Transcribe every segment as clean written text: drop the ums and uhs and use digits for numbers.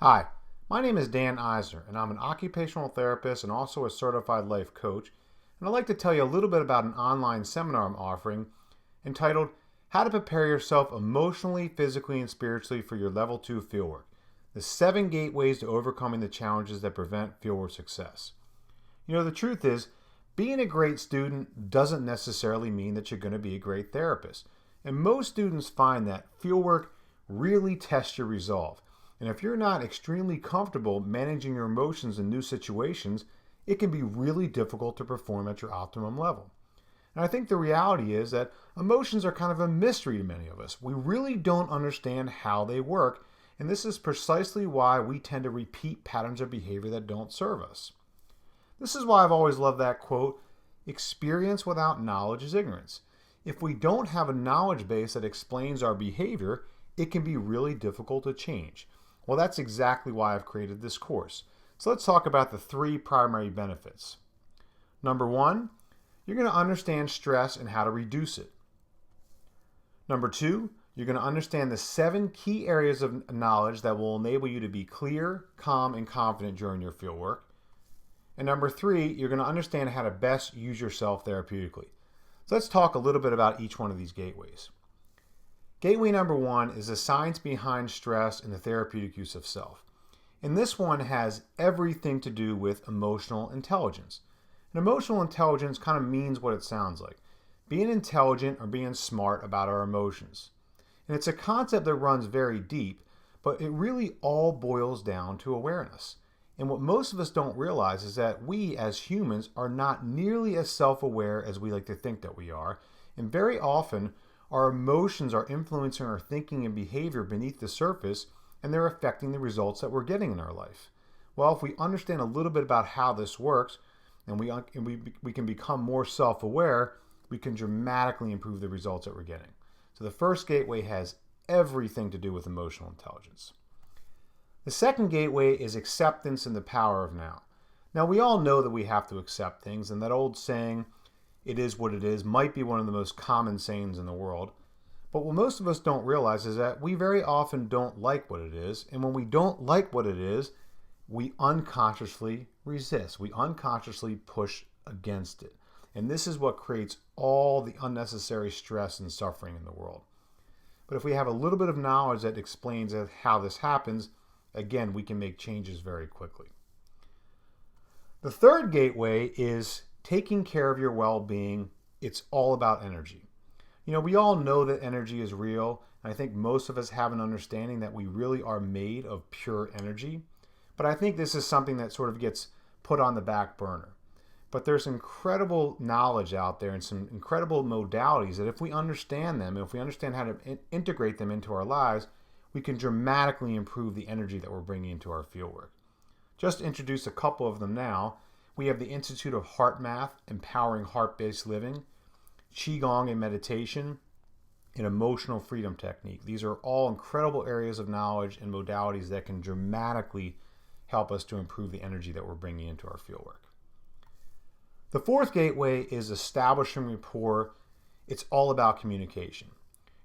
Hi, my name is Dan Eisner, and I'm an occupational therapist and also a certified life coach. And I'd like to tell you a little bit about an online seminar I'm offering entitled How to Prepare Yourself Emotionally, Physically, and Spiritually for Your Level 2 Fieldwork: The 7 Gateways to Overcoming the Challenges that Prevent Fieldwork Success. The truth is, being a great student doesn't necessarily mean that you're going to be a great therapist. And most students find that fieldwork really tests your resolve. And if you're not extremely comfortable managing your emotions in new situations, it can be really difficult to perform at your optimum level. And I think the reality is that emotions are kind of a mystery to many of us. We really don't understand how they work, and this is precisely why we tend to repeat patterns of behavior that don't serve us. This is why I've always loved that quote, "Experience without knowledge is ignorance." If we don't have a knowledge base that explains our behavior, it can be really difficult to change. Well, that's exactly why I've created this course. So let's talk about the 3 primary benefits. Number 1, you're going to understand stress and how to reduce it. Number 2, you're going to understand the 7 key areas of knowledge that will enable you to be clear, calm, and confident during your fieldwork. And number 3, you're going to understand how to best use yourself therapeutically. So let's talk a little bit about each one of these gateways. Gateway number 1 is the science behind stress and the therapeutic use of self. And this one has everything to do with emotional intelligence. And emotional intelligence kind of means what it sounds like: being intelligent or being smart about our emotions. And it's a concept that runs very deep, but it really all boils down to awareness. And what most of us don't realize is that we as humans are not nearly as self-aware as we like to think that we are. And very often, our emotions are influencing our thinking and behavior beneath the surface, and they're affecting the results that we're getting in our life. Well, if we understand a little bit about how this works, and we can become more self-aware, we can dramatically improve the results that we're getting. So the first gateway has everything to do with emotional intelligence. The second gateway is acceptance and the power of now. Now, we all know that we have to accept things, and that old saying, "It is what it is," might be one of the most common sayings in the world. But what most of us don't realize is that we very often don't like what it is. And when we don't like what it is, we unconsciously resist. We unconsciously push against it. And this is what creates all the unnecessary stress and suffering in the world. But if we have a little bit of knowledge that explains how this happens, again, we can make changes very quickly. The third gateway is taking care of your well-being. It's all about energy. We all know that energy is real, and I think most of us have an understanding that we really are made of pure energy. But I think this is something that sort of gets put on the back burner. But there's incredible knowledge out there and some incredible modalities that if we understand them, if we understand how to integrate them into our lives, we can dramatically improve the energy that we're bringing into our fieldwork. Just to introduce a couple of them now, we have the Institute of Heart Math, Empowering Heart-Based Living, Qigong and Meditation, and Emotional Freedom Technique. These are all incredible areas of knowledge and modalities that can dramatically help us to improve the energy that we're bringing into our fieldwork. The fourth gateway is establishing rapport. It's all about communication.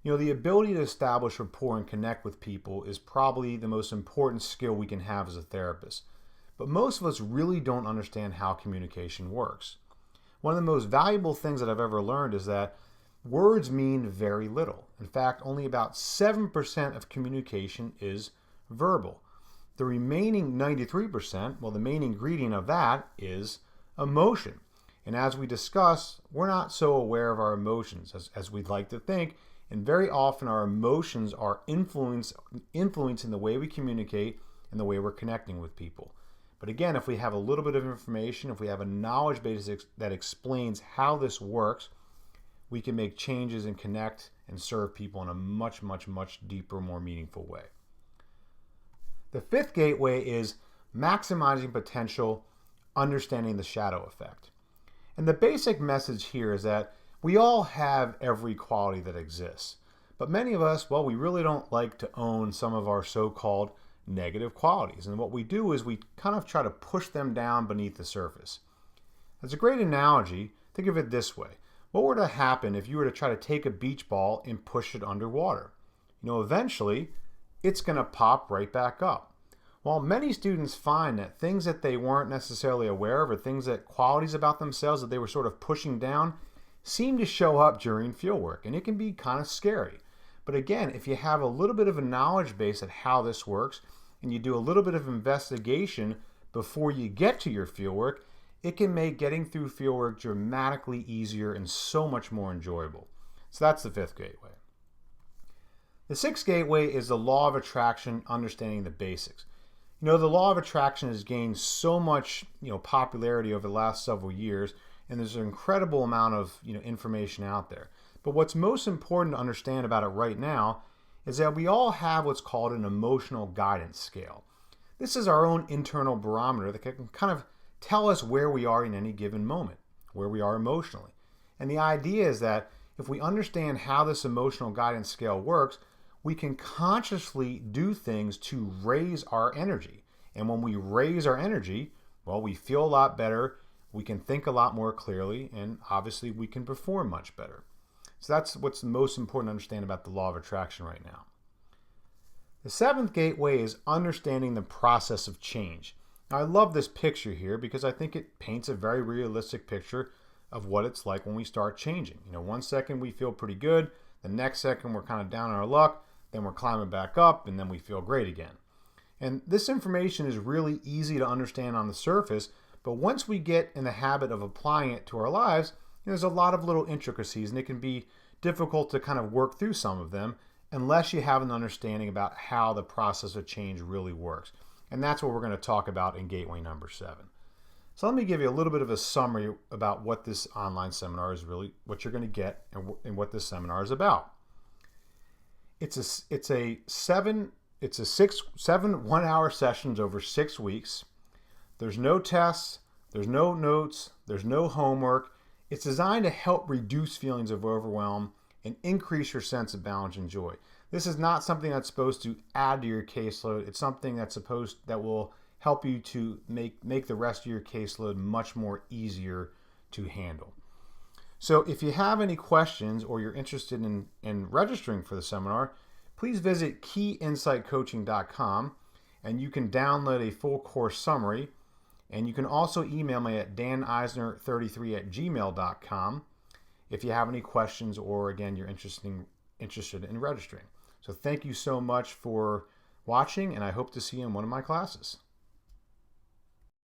The ability to establish rapport and connect with people is probably the most important skill we can have as a therapist. But most of us really don't understand how communication works. One of the most valuable things that I've ever learned is that words mean very little. In fact, only about 7% of communication is verbal. The remaining 93%, well, the main ingredient of that is emotion. And as we discuss, we're not so aware of our emotions as we'd like to think. And very often our emotions are influencing the way we communicate and the way we're connecting with people. But again, if we have a little bit of information, if we have a knowledge base that explains how this works, we can make changes and connect and serve people in a much, much, much deeper, more meaningful way. The fifth gateway is maximizing potential, understanding the shadow effect. And the basic message here is that we all have every quality that exists. But many of us, well, we really don't like to own some of our so-called negative qualities. And what we do is we kind of try to push them down beneath the surface. As a great analogy, think of it this way. What were to happen if you were to try to take a beach ball and push it underwater? Eventually, it's going to pop right back up. While many students find that things that they weren't necessarily aware of, or qualities about themselves that they were sort of pushing down, seem to show up during fieldwork, and it can be kind of scary. But again, if you have a little bit of a knowledge base of how this works, and you do a little bit of investigation before you get to your fieldwork, it can make getting through fieldwork dramatically easier and so much more enjoyable. So that's the fifth gateway. The sixth gateway is the law of attraction, understanding the basics. The law of attraction has gained so much, popularity over the last several years, and there's an incredible amount of, information out there. But what's most important to understand about it right now is that we all have what's called an emotional guidance scale. This is our own internal barometer that can kind of tell us where we are in any given moment, where we are emotionally. And the idea is that if we understand how this emotional guidance scale works, we can consciously do things to raise our energy. And when we raise our energy, well, we feel a lot better, we can think a lot more clearly, and obviously we can perform much better. So that's what's most important to understand about the law of attraction right now. The seventh gateway is understanding the process of change. Now, I love this picture here because I think it paints a very realistic picture of what it's like when we start changing. 1 second we feel pretty good, the next second we're kind of down on our luck, then we're climbing back up, and then we feel great again. And this information is really easy to understand on the surface, but once we get in the habit of applying it to our lives, there's a lot of little intricacies, and it can be difficult to kind of work through some of them unless you have an understanding about how the process of change really works. And that's what we're going to talk about in gateway number 7. So let me give you a little bit of a summary about what this online seminar is really, what you're going to get, and what this seminar is about. It's 7 1-hour sessions over 6 weeks. There's no tests, there's no notes, there's no homework. It's designed to help reduce feelings of overwhelm and increase your sense of balance and joy. This is not something that's supposed to add to your caseload. It's something that will help you to make the rest of your caseload much more easier to handle. So if you have any questions or you're interested in registering for the seminar, please visit keyinsightcoaching.com, and you can download a full course summary. And you can also email me at daneisner33@gmail.com if you have any questions, or again, you're interested in registering. So thank you so much for watching, and I hope to see you in one of my classes.